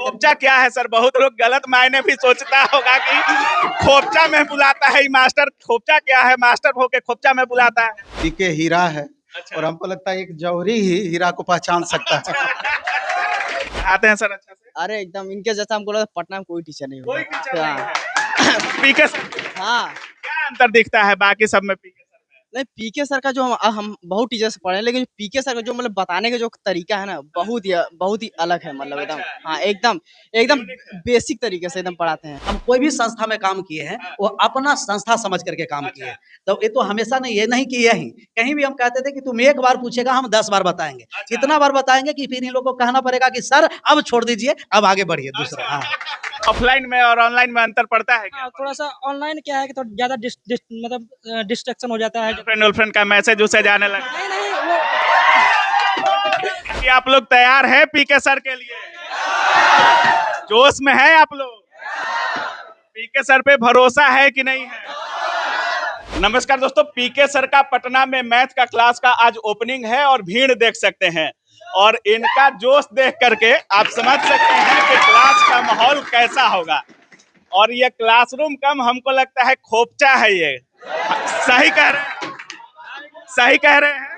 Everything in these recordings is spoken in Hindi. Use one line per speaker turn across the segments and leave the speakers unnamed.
खोपचा क्या है सर? बहुत लोग गलत मायने भी सोचता होगा कि खोपचा में बुलाता है मास्टर। खोपचा क्या है? मास्टर होके खोपचा में बुलाता है।
पीके हीरा है।
अच्छा।
और हमको लगता है एक जौहरी ही हीरा को पहचान सकता है।
आते हैं सर अच्छा से?
अरे एकदम इनके जैसा हमको लगा पटना में कोई टीचर नहीं
कोई
होगा।
टीचर नहीं है। पीके सर
हाँ
क्या अंतर दिखता है बाकी सब में पीके सर में?
नहीं, पीके सर का जो हम बहुत टीचर से पढ़े हैं, लेकिन पीके सर का जो मतलब बताने का जो तरीका है ना, बहुत ही अलग है। मतलब एकदम हाँ एकदम एकदम बेसिक तरीके से एकदम पढ़ाते हैं।
हम कोई भी संस्था में काम किए हैं वो अपना संस्था समझ करके काम किए हैं। तो ये तो हमेशा नहीं, ये नहीं कि यही कहीं भी हम कहते थे कि तुम एक बार पूछेगा हम 10 बार बताएंगे। इतना बार बताएंगे कि फिर इन लोगों को कहना पड़ेगा कि सर अब छोड़ दीजिए, अब आगे बढ़िए दूसरा। हाँ
ऑफलाइन में और ऑनलाइन में अंतर पड़ता है क्या?
थोड़ा सा ऑनलाइन क्या है कि थोड़ा ज्यादा मतलब डिस्ट्रैक्शन हो जाता है।
गर्लफ्रेंड का मैसेज उसे जाने लगा।
नहीं नहीं वो
कि आप लोग तैयार है पीके सर के लिए? जोश में है आप लोग? पीके सर पे भरोसा है कि नहीं है? नमस्कार दोस्तों, पीके सर का पटना में मैथ का क्लास का आज ओपनिंग है और भीड़ देख सकते हैं और इनका जोश देख करके आप समझ सकते हैं कि क्लास का माहौल कैसा होगा। और ये क्लासरूम कम हमको लगता है खोपचा है। ये सही कह रहे हैं? सही कह रहे हैं?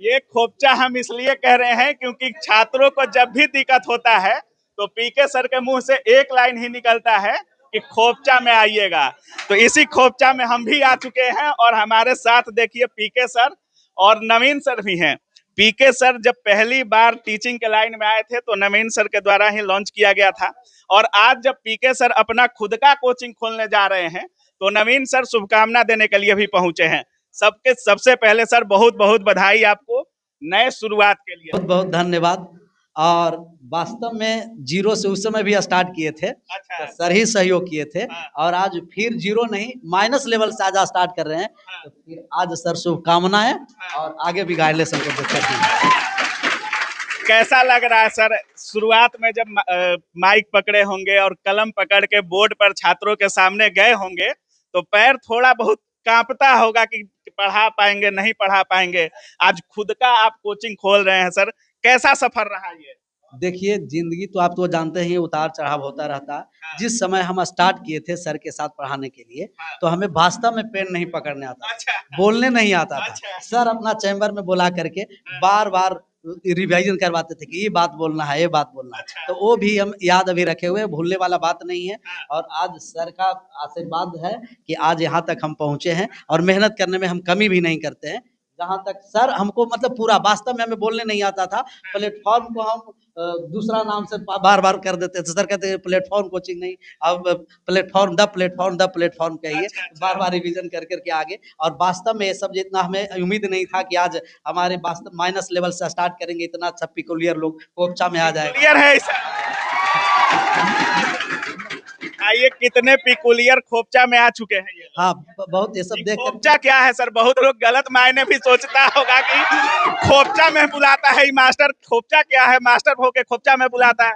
ये खोपचा हम इसलिए कह रहे हैं क्योंकि छात्रों को जब भी दिक्कत होता है तो पीके सर के मुंह से एक लाइन ही निकलता है कि खोपचा में आइएगा। तो इसी खोपचा में हम भी आ चुके हैं और हमारे साथ देखिए पीके सर और नवीन सर भी हैं। पीके सर जब पहली बार टीचिंग के लाइन में आए थे तो नवीन सर के द्वारा ही लॉन्च किया गया था और आज जब पीके सर अपना खुद का कोचिंग खोलने जा रहे हैं तो नवीन सर शुभकामना देने के लिए भी पहुंचे हैं। सबसे पहले सर बहुत बहुत बधाई आपको नए शुरुआत के लिए।
बहुत बहुत धन्यवाद। और वास्तव में जीरो से उस समय भी स्टार्ट किए थे।
अच्छा।
तो सर ही सहयोग किए थे।
हाँ।
और आज फिर जीरो नहीं माइनस लेवल से आज स्टार्ट कर रहे हैं।
हाँ।
तो फिर आज सर शुभकामनाएं और आगे भी गाइडलाइंस हमको देते हैं।
कैसा लग रहा है सर शुरुआत में जब माइक पकड़े होंगे और कलम पकड़ के बोर्ड पर छात्रों के सामने गए होंगे तो पैर थोड़ा बहुत कांपता होगा कि पढ़ा पाएंगे नहीं पढ़ा पाएंगे। आज खुद का आप कोचिंग खोल रहे हैं सर, कैसा सफर रहा ये?
देखिए जिंदगी तो आप तो जानते हैं उतार चढ़ाव होता रहता है।
हाँ।
जिस समय हम स्टार्ट किए थे सर के साथ पढ़ाने के लिए
हाँ।
तो हमें वास्तव में पेन नहीं पकड़ने आता,
अच्छा।
बोलने नहीं आता था।
अच्छा।
सर अपना चैम्बर में बुला करके बार बार रिवाइजन करवाते थे कि ये बात बोलना है, ये बात बोलना है।
अच्छा।
तो वो भी हम याद अभी रखे हुए, भूलने वाला बात नहीं है।
हाँ।
और आज सर का आशीर्वाद है कि आज यहाँ तक हम पहुँचे हैं और मेहनत करने में हम कमी भी नहीं करते हैं। जहाँ तक सर हमको मतलब पूरा वास्तव में हमें बोलने नहीं आता था। प्लेटफॉर्म को हम दूसरा नाम से बार बार कर देते थे। सर कहते हैं प्लेटफॉर्म कोचिंग नहीं, अब प्लेटफॉर्म कहिए।
अच्छा।
बार बार रिवीजन कर करके आगे। और वास्तव में ये सब जितना हमें उम्मीद नहीं था कि आज हमारे वास्तव माइनस लेवल से स्टार्ट करेंगे, इतना अच्छा पिकुलियर लोग कोपचा में आ जाएगा।
पिकुलियर है ऐसा। आइए कितने पिकुलियर खोपचा में आ चुके हैं ये।
हाँ बहुत ये सब देख कर
खोपचा क्या है सर? बहुत लोग गलत मायने भी सोचता होगा कि खोपचा में बुलाता है मास्टर। खोपचा क्या है? मास्टर होके खोपचा में बुलाता है।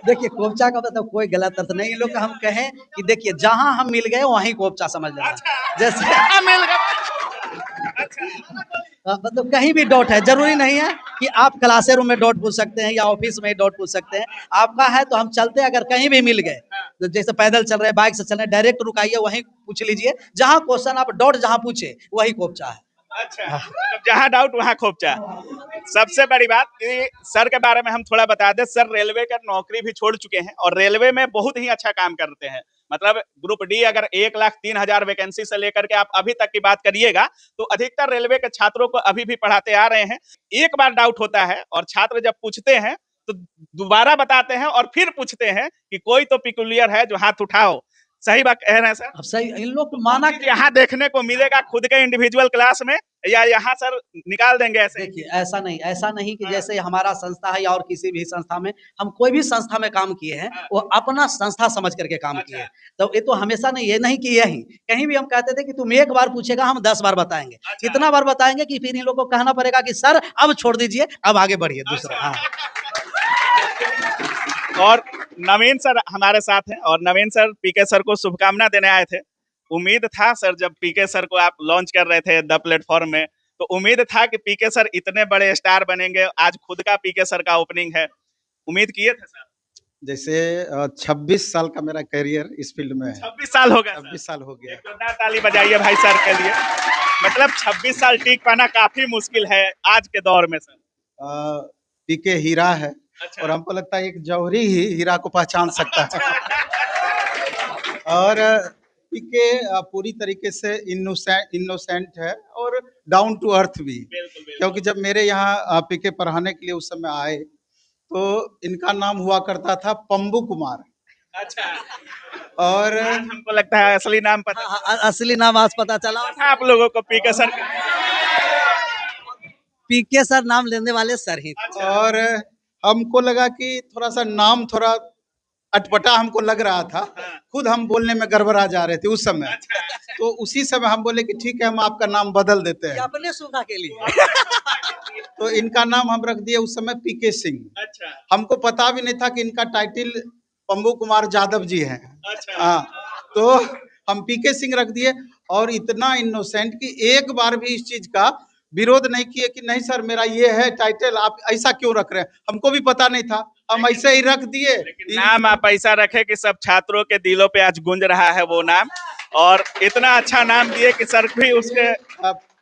देखिए कोपचा का मतलब कोई गलत अर्थ नहीं। इन लोग का हम कहें कि देखिए जहां हम मिल गए वहीं कोपचा समझ लेना।
अच्छा।
जैसे
मिल गया। अच्छा।
मतलब कहीं भी डॉट है, जरूरी नहीं है कि आप क्लासे रूम में डॉट पूछ सकते हैं या ऑफिस में डॉट पूछ सकते हैं। आपका है तो हम चलते हैं, अगर कहीं भी मिल गए तो जैसे पैदल चल रहे हैं, बाइक से चल रहे हैं, डायरेक्ट रुकाइए वहीं पूछ लीजिए। जहां क्वेश्चन आप डॉट जहां पूछे वही कोपचा है।
अच्छा, जहाँ डाउट वहाँ खोपचा। सबसे बड़ी बात कि सर के बारे में हम थोड़ा बता दें। सर रेलवे का नौकरी भी छोड़ चुके हैं और रेलवे में बहुत ही अच्छा काम करते हैं। मतलब ग्रुप डी अगर 1,03,000 वैकेंसी से लेकर के आप अभी तक की बात करिएगा तो अधिकतर रेलवे के छात्रों को अभी भी पढ़ाते आ रहे हैं। एक बार डाउट होता है और छात्र जब पूछते हैं तो दोबारा बताते हैं और फिर पूछते हैं कि कोई तो पिकुलियर है जो हाथ उठाओ। सही बात कह रहे हैं सर?
अब सही इन लोग को माना कि
यहाँ देखने को मिलेगा खुद के इंडिविजुअल क्लास में या यहाँ सर निकाल देंगे ऐसे?
देखिए ऐसा नहीं कि जैसे हमारा संस्था है या और किसी भी संस्था में, हम कोई भी संस्था में काम किए हैं वो अपना संस्था समझ करके काम किए हैं। तो ये तो हमेशा नहीं, ये नहीं कि यही कहीं भी हम कहते थे कि तुम एक बार पूछेगा हम 10 बार बताएंगे। इतना बार बताएंगे कि फिर इन लोगों को कहना पड़ेगा कि सर अब छोड़ दीजिए, अब आगे बढ़िए दूसरा। हाँ
और नवीन सर हमारे साथ हैं और नवीन सर पीके सर को शुभकामना देने आए थे। उम्मीद था सर जब पीके सर को आप लॉन्च कर रहे थे द प्लेटफॉर्म में तो उम्मीद था कि पीके सर इतने बड़े स्टार बनेंगे। आज खुद का पीके सर का ओपनिंग है उम्मीद किए थे सर?
जैसे 26 साल का मेरा करियर इस फील्ड में है।
26 साल हो गया सर?
26 साल हो गया।
एक जोरदार ताली बजाइए भाई सर के लिए। मतलब 26 साल टिक पाना काफी मुश्किल है आज के दौर में सर।
पीके हीरा है
अच्छा।
और हमको लगता है एक जौहरी ही हीरा को पहचान सकता है। और पीके पूरी तरीके से इनोसेंट है और डाउन टू अर्थ भी।
बिल्कुल बिल्कुल।
क्योंकि जब मेरे यहाँ पीके पढ़ाने के लिए उस समय आए तो इनका नाम हुआ करता था पम्बू कुमार।
अच्छा।
और
आज हमको लगता है असली नाम पता
हाँ, असली नाम आज पता चला।
था आप लोगों को पीके सर का।
पीके सर नाम लेने वाले सर ही थे।
अच्छा।
और हमको लगा कि थोड़ा सा नाम थोड़ा अटपटा हमको लग रहा था। खुद हम बोलने में गड़बड़ा जा रहे थे उस समय।
अच्छा।
तो उसी समय हम बोले कि ठीक है हम आपका नाम बदल देते
ये
हैं।
अपने सुविधा के लिए।
तो इनका नाम हम रख दिए उस समय पीके सिंह।
अच्छा।
हमको पता भी नहीं था कि इनका टाइटिल पम्बू कुमार यादव जी है।
अच्छा।
हाँ, तो हम पीके सिंह रख दिए और इतना इनोसेंट कि एक बार भी इस चीज का विरोध नहीं किए कि नहीं सर मेरा ये है टाइटल, आप ऐसा क्यों रख रहे हैं। हमको भी पता नहीं था, हम ऐसे ही रख दिए।
लेकिन नाम आप ऐसा रखे कि सब छात्रों के दिलों पे आज गूंज रहा है वो नाम, और इतना अच्छा नाम दिए कि सर भी उसके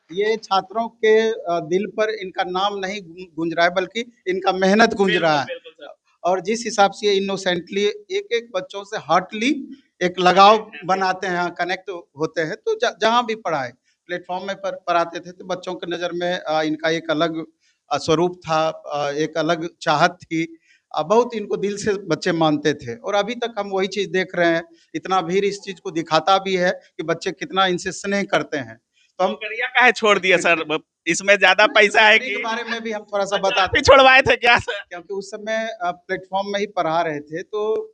ये छात्रों के दिल पर इनका नाम नहीं गूंज रहा है बल्कि इनका मेहनत गूंज रहा है। और जिस हिसाब से ये इनोसेंटली एक एक बच्चों से हार्टली एक लगाव बनाते हैं, कनेक्ट होते हैं। तो जहाँ भी पढ़ाए प्लेटफॉर्म में पढ़ाते थे तो बच्चों की नज़र में इनका एक अलग स्वरूप था, एक अलग चाहत थी। बहुत इनको दिल से बच्चे मानते थे और अभी तक हम वही चीज़ देख रहे हैं। इतना भीड़ इस चीज़ को दिखाता भी है कि बच्चे कितना इनसे स्नेह करते हैं। तो हम
नौकरियां काहे छोड़ दिए सर? इसमें ज्यादा पैसा है
नौकरी
कि
के बारे में भी हम थोड़ा सा बताते
भी छुड़वाए थे क्या सर?
क्योंकि उस समय प्लेटफॉर्म में ही पढ़ा रहे थे। तो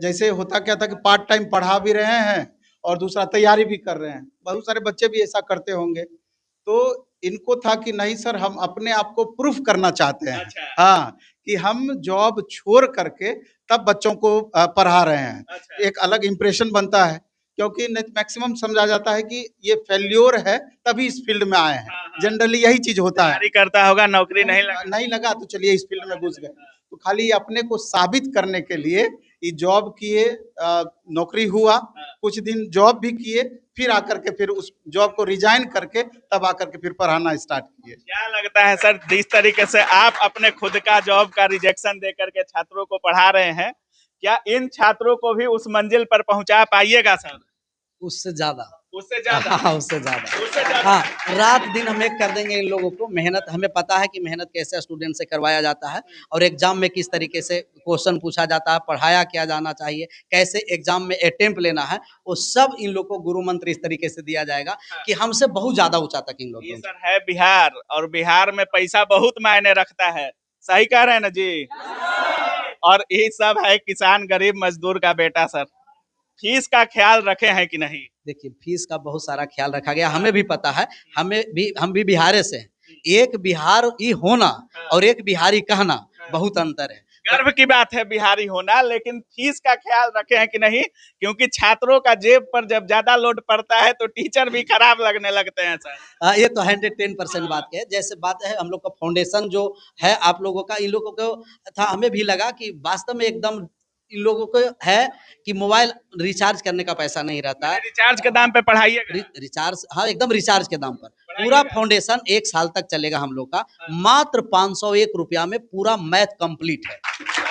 जैसे होता क्या था कि पार्ट टाइम पढ़ा भी रहे हैं और दूसरा तैयारी भी कर रहे हैं। बहुत सारे बच्चे भी ऐसा करते होंगे। तो इनको था कि नहीं सर हम अपने आप को प्रूफ करना चाहते हैं।
अच्छा।
हाँ, कि हम जॉब छोड़ करके तब बच्चों को पढ़ा रहे हैं।
अच्छा।
एक अलग इंप्रेशन बनता है क्योंकि मैक्सिमम समझा जाता है कि ये फेल्योर है तभी इस फील्ड में आए हैं। जनरली यही चीज होता है।
तैयारी करता होगा, नौकरी नहीं लगा
तो चलिए इस फील्ड में घुस गए। तो खाली अपने को साबित करने के लिए ये जॉब किए, नौकरी हुआ, कुछ दिन जॉब भी किए, फिर आकर के फिर उस जॉब को रिजाइन करके तब आकर के फिर पढ़ाना स्टार्ट किए।
क्या लगता है सर, जिस तरीके से आप अपने खुद का जॉब का रिजेक्शन दे करके छात्रों को पढ़ा रहे हैं, क्या इन छात्रों को भी उस मंजिल पर पहुंचा पाइएगा सर?
उससे ज्यादा।
हाँ,
उससे ज्यादा। हाँ, रात दिन हम एक कर देंगे इन लोगों को। मेहनत हमें पता है कि मेहनत कैसे स्टूडेंट से करवाया जाता है और एग्जाम में किस तरीके से क्वेश्चन पूछा जाता है, पढ़ाया क्या जाना चाहिए, कैसे एग्जाम में अटेम्प्ट लेना है, वो सब इन लोग को गुरु मंत्र इस तरीके से दिया जाएगा कि हमसे बहुत ज्यादा ऊंचा तक इन लोग।
ये सर है बिहार, और बिहार में पैसा बहुत मायने रखता है। सही कह रहे हैं ना जी? और ये सब है किसान गरीब मजदूर का बेटा। सर फीस का ख्याल रखे हैं कि नहीं?
देखिए, फीस का बहुत सारा ख्याल रखा गया, हमें भी पता है। हम भी बिहार से हैं। एक बिहारी होना और एक बिहारी कहना बहुत अंतर है।
गर्व की बात है बिहारी होना, लेकिन फीस का ख्याल रखे हैं कि नहीं? क्योंकि छात्रों का जेब पर जब ज्यादा लोड पड़ता है तो टीचर भी खराब लगने लगते हैं सर।
ये तो 110% बात है। जैसे बात है हम लोग का फाउंडेशन जो है आप लोगों का, इन लोगों को था, हमें भी लगा कि वास्तव में एकदम इन लोगों को है कि मोबाइल रिचार्ज करने का पैसा नहीं रहता है।
रिचार्ज के दाम पे पढ़ाइएगा?
रिचार्ज, हाँ एकदम रिचार्ज के दाम पर पूरा फाउंडेशन 1 साल तक चलेगा हम लोग का। मात्र 501 रुपया में पूरा मैथ कंप्लीट है।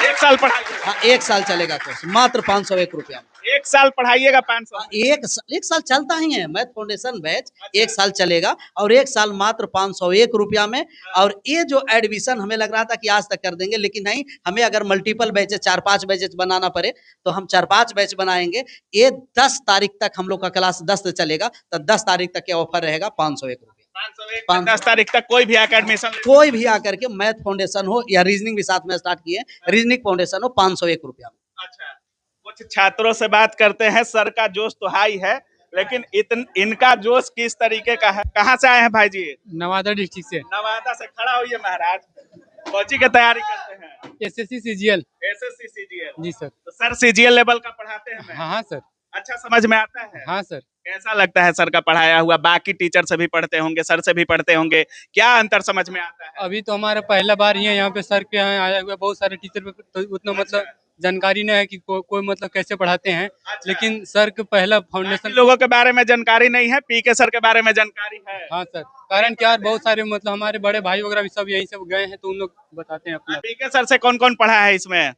1 साल पढ़ाइएगा?
हाँ, 1 साल चलेगा कोर्स, मात्र 501 रुपया में।
1 साल पढ़ाइएगा 500?
एक साल चलता ही है मैथ फाउंडेशन बैच। 1 साल चलेगा और 1 साल मात्र 501 रुपया में। और ये जो एडमिशन हमें लग रहा था कि आज तक कर देंगे, लेकिन नहीं, हमें अगर मल्टीपल बैचेस 4-5 बैचेस बनाना पड़े तो हम 4-5 बैच बनाएंगे। ये 10 तारीख तक हम लोग का क्लास 10 से चलेगा, तो 10 तारीख तक के ऑफर रहेगा 501 रुपया।
10 तारीख तक कोई भी आकर एडमिशन,
कोई भी आकर के मैथ फाउंडेशन हो या रीजनिंग भी साथ में स्टार्ट किए, रीजनिंग फाउंडेशन हो 501 रुपया में।
अच्छा, कुछ छात्रों से बात करते हैं। सर का जोश तो हाई है, लेकिन इनका जोश किस तरीके का है? कहाँ से आए हैं भाई जी?
नवादा डिस्ट्रिक्ट से।
नवादा से। खड़ा होइए महाराज। कोची की तैयारी करते हैं?
SSC CGL.
SSC CGL?
जी सर।
तो सर सीजीएल लेवल का पढ़ाते हैं?
हाँ सर।
अच्छा समझ में आता है?
हाँ सर।
कैसा लगता है सर का पढ़ाया हुआ? बाकी टीचर से भी पढ़ते होंगे, सर से भी पढ़ते होंगे, क्या अंतर समझ में आता है?
अभी तो हमारा पहला बार ही है यहाँ पे सर के यहाँ आया हुआ, बहुत सारे टीचर पे तो उतना मतलब जानकारी नहीं है कि कोई मतलब कैसे पढ़ाते हैं, लेकिन सर के पहला
बाकी
फाउंडेशन।
लोगों के बारे में जानकारी नहीं है, पीके सर के बारे में जानकारी है।
हाँ सर, कारण क्या बहुत सारे मतलब हमारे बड़े भाई वगैरह भी सब यहीं से गए हैं, तो उन लोग बताते हैं अपना।
पीके सर से कौन कौन पढ़ा है इसमें?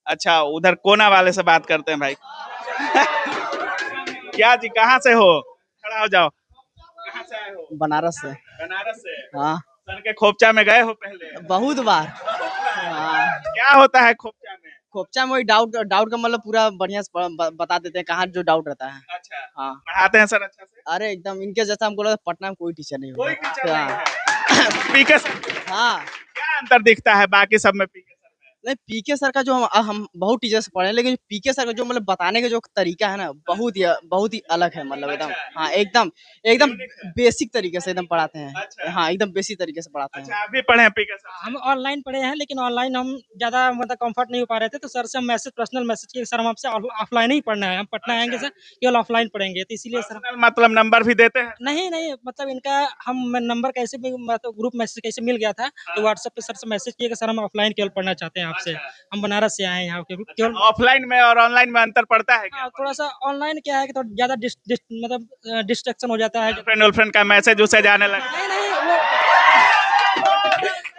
अच्छा, उधर कोना वाले से बात करते हैं भाई। क्या जी, कहाँ से हो? खड़ा हो जाओ। कहाँ से आए हो?
बनारस से।
बनारस से।
हाँ,
सर के खोपचा में गए हो पहले?
बहुत बार। हाँ,
क्या होता है खोपचा में?
खोपचा में वही डाउट डाउट का मतलब पूरा बढ़िया से बता देते हैं कहाँ जो डाउट रहता है।
अच्छा,
हाँ,
पढ़ाते हैं सर अच्छा से?
अरे एकदम इनके जैसा हमको लगा पटना में कोई टीचर नहीं
कोई
होगा।
टीचर नहीं
हाँ,
है। पीके सर
हाँ,
क्या अंतर दिखता है बाकी सब में पीके सर में?
नहीं पीके सर का जो हम बहुत टीचर से पढ़े हैं, लेकिन पीके सर का जो मतलब बताने का जो तरीका है ना, बहुत ही अलग है, मतलब एकदम। हाँ, एकदम एकदम बेसिक तरीके से एकदम पढ़ाते हैं।
अच्छा।
हाँ, एकदम बेसिक तरीके से पढ़ाते हैं।
अच्छा, आप भी पढ़े हैं पीके सर?
हम ऑनलाइन पढ़े हैं, लेकिन ऑनलाइन हम ज़्यादा मतलब कंफर्ट नहीं हो पा रहे थे, तो सर से हम पर्सनल मैसेज किए, सर हम आपसे ऑफलाइन ही पढ़ना है, हम पटना आएंगे सर, केवल ऑफलाइन पढ़ेंगे, तो इसीलिए सर।
पर्सनल मतलब नंबर भी देते हैं?
नहीं मतलब इनका हम नंबर कैसे भी मतलब ग्रुप मैसेज कैसे मिल गया था, तो व्हाट्सएप पे सर से मैसेज किए कि सर हम ऑफलाइन केवल पढ़ना चाहते हैं आपसे, हम बनारस से आए हैं यहाँ केवल।
ऑफलाइन में और ऑनलाइन में अंतर पड़ता है क्या?
हाँ, थोड़ा सा ऑनलाइन क्या है कि थोड़ा ज़्यादा मतलब डिस्ट्रैक्शन हो जाता है।
गर्लफ्रेंड का मैसेज उसे जाने लगा?
नहीं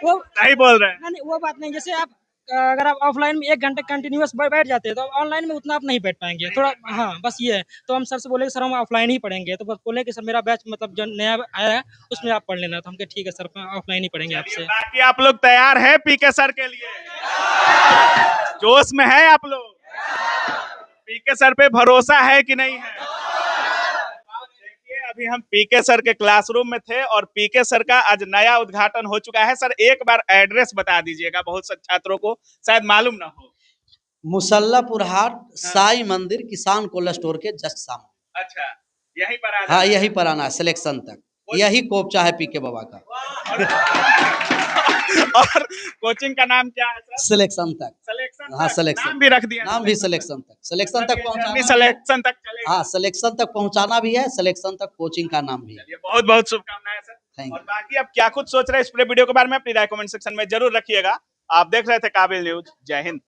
वो
सही बोल रहे हैं।
नहीं वो बात नहीं, जैसे आप अगर आप ऑफलाइन में 1 घंटे कंटिन्यूअस बैठ जाते हैं, तो ऑनलाइन में उतना आप नहीं बैठ पाएंगे थोड़ा। हाँ, बस ये है। तो हम सर से बोले कि सर हम ऑफलाइन ही पढ़ेंगे, तो बस बोले कि सर मेरा बैच मतलब जो नया आया है उसमें आप पढ़ लेना, तो हम कहे ठीक है सर, ऑफलाइन ही पढ़ेंगे आपसे।
बाकी आप लोग तैयार है पीके सर के लिए? जोश में है आप लोग? पीके सर पे भरोसा है कि नहीं है? देखिए, अभी हम पीके सर के क्लासरूम में थे और पीके सर का आज नया उद्घाटन हो चुका है। सर एक बार एड्रेस बता दीजिएगा, बहुत से छात्रों को शायद मालूम ना हो।
मुसल्लापुर हाट साई मंदिर किसान कोल्ड स्टोर के जस्ट सामने।
अच्छा, यहीं पर आना
हाँ,
है?
यहीं पर आना है सिलेक्शन तक, यही कोपचा है पीके बाबा का।
और कोचिंग का नाम क्या है सर?
सिलेक्शन तक।
सिलेक्शन
हाँ,
तक?
सिलेक्शन
नाम भी रख दिया?
नाम भी सिलेक्शन तक पहुंचाना।
सिलेक्शन तक चलेगा?
हाँ, सिलेक्शन तक पहुंचाना भी है, सिलेक्शन तक कोचिंग का नाम भी है।
चलिए, बहुत बहुत शुभकामनाएं सर।
थैंक
और
यू।
बाकी आप क्या कुछ सोच रहे हैं इस पूरे वीडियो के बारे में, अपनी राय कमेंट सेक्शन में जरूर रखिएगा। आप देख रहे थे काबिल न्यूज। जय हिंद।